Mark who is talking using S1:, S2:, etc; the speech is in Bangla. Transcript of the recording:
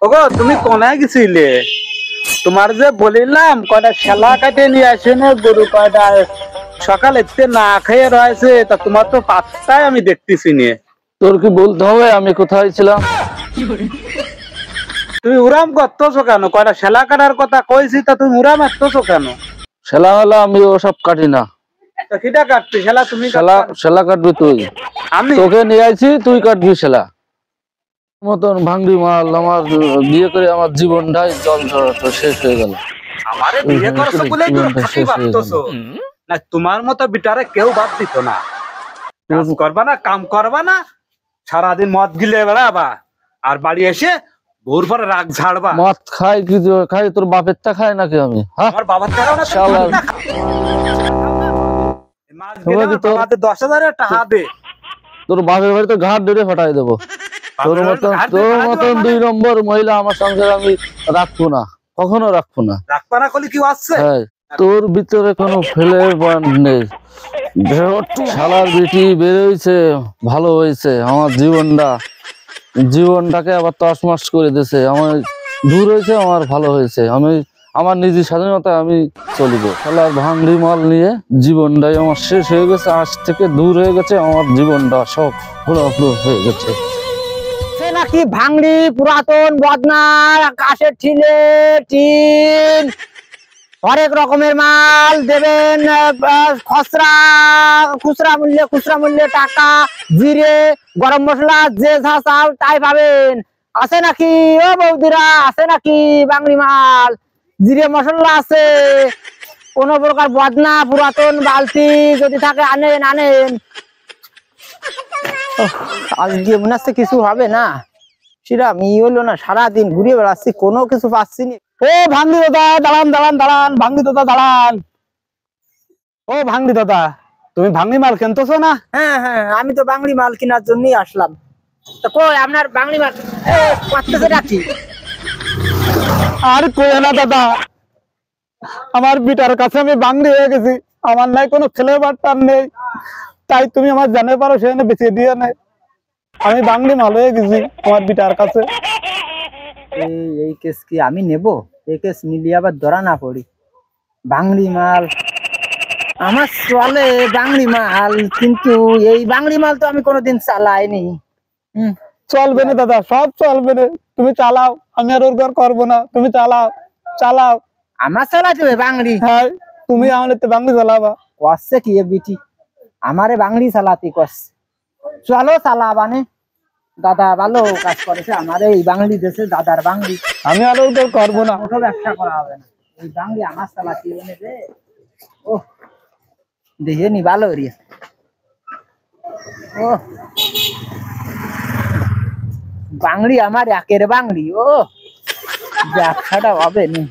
S1: ওগো তুমি কোনায় গেছিলে? তোমার যে বলিলাম কয়টা শেলা কাটে নিয়ে আসে না, গরু কয়টা সকালে না খেয়ে রয়েছে, তা তোমার তো পাত্তাই আমি দেখতেছি নিয়ে।
S2: তোর কি বলতে হবে আমি কোথায় ছিলাম?
S1: তুমি উড়াম করতেছো কেন? কয়টা শেলা কাটার কথা কইছি, তা তুমি উড়াম মারতেছো কেন?
S2: শেলা হলা আমি ওসব কাটি না।
S1: তা কিটা কাটতে শেলা? তুমি
S2: শেলা কাটবি তুই?
S1: আমি
S2: তোকে নিয়ে আইছি, তুই কাটবি শেলা। মতন ভাঙ্গি মাল আমার বিয়ে করে আমার জীবনটাই জল ঝড় শেষ হয়ে গেল।
S1: আমারে বিয়ে করছো বলে ফাঁকি ভাবতেছো না? তোমার মতো বিটারে কেউ বাদ দিত না। কাজ করবা না, কাম করবা না, সারাদিন মদ গিলে বেড়াবা, আর বাড়ি এসে ভোর পরে রাগ ঝাড়বা।
S2: মদ খাই কি খাই? তোর বাপের টা খাই নাকি আমি?
S1: আমার বাবার টাকাও না, মাস গেলে 10,000 টাকা দে।
S2: তোর বাপের বাড়িতে ঘাট ধরে ফাটাই দেবো। তোর মতন 2 নম্বর মহিলা আমার সংসার আমি রাখবো না, কখনো রাখবো না।
S1: রাখবা না করলে কি আছে?
S2: তোর ভিতরে কোনো ফেলে নেই। শালার বেটি বেরোইছে, ভালো হয়েছে। আমার জীবনটাকে আবার তছমাস করে দিয়েছে। আমার দূর হয়েছে, আমার ভালো হয়েছে। আমি আমার নিজের স্বাধীনতা আমি চলিব। শালার ভাঙড়ি মাল নিয়ে জীবনটাই আমার শেষ হয়ে গেছে। আজ থেকে দূর হয়ে গেছে আমার জীবনটা, সব হুড়াহুড়ো হয়ে গেছে।
S3: নাকি ভাঙড়ি পুরাতন বদনার কাঠের ঠিলে টিন হরেক রকমের মাল দেবেন, খুচরা মূল্যে টাকা, জিরে, গরম মশলা যে যা চাল তাই পাবেন। আছে নাকি ও বৌদিরা? আছে নাকি ভাঙড়ি মাল? জিরে মশলা আছে, কোন প্রকার বদনা পুরাতন বালতি যদি থাকে আনেন। আজকে মনে হচ্ছে কিছু হবে না, সেটা আমি হলো না। সারাদিন ঘুরে বেড়াচ্ছি, কোনো কিছু পাচ্ছি না। ও ভাঙড়ি দাদা দাঁড়ান, ভাঙড়ি দাদা দাঁড়ান।
S1: ও ভাঙড়ি দাদা, তুমি ভাঙড়ি মাল কিনতেছো না?
S3: হ্যাঁ, আমি তো ভাঙড়ি মাল কেনার জন্যই আসলাম। তো কই আপনার ভাঙড়ি মাল করতেছে নাকি?
S1: আর কই না দাদা, আমার বিটার কাছে আমি ভাঙড়ি হয়ে গেছি। আমার নাই কোনো ছেলে বাট্টার নেই, তাই তুমি আমার জানে পারো সেখানে বেঁচে দিয়ে নাই। আমি ভাঙড়ি মাল হয়ে গেছি আমার বিটার কাছে।
S3: এই কেস কি আমি নেব? এই কেস নিলে আবার ধরা না পড়ি। ভাঙড়ি মাল আমার চলে, ভাঙড়ি মাল, কিন্তু এই ভাঙড়ি মাল তো আমি কোনোদিন চালাইনি।
S1: চলবে না দাদা, সব চলবে না। তুমি চালাও, আমি আর ওর ঘর করবো না। তুমি চালাও।
S3: আমার চালাতে হবে ভাঙড়ি?
S1: হ্যাঁ, তুমি আমাদের ভাঙড়ি চালাবা।
S3: কষছে কি বিটি আমারে ভাঙড়ি চালাতে কষছে? চলো চালাবানে। দাদা ভালো কাজ করেছে, আমার এই ভাঙড়ি দেশে দাদার ভাঙড়ি।
S1: আমি আর ওর ঘর করবো না।
S3: কোনো ব্যবসা করা হবে না, এই ভাঙড়ি আমার চালাতে এনে দে। ও দেখে নি ভালো রিয়া। ও ভাঙড়ি আমার একের ভাঙড়ি। ও ব্যবসাটা হবে নি।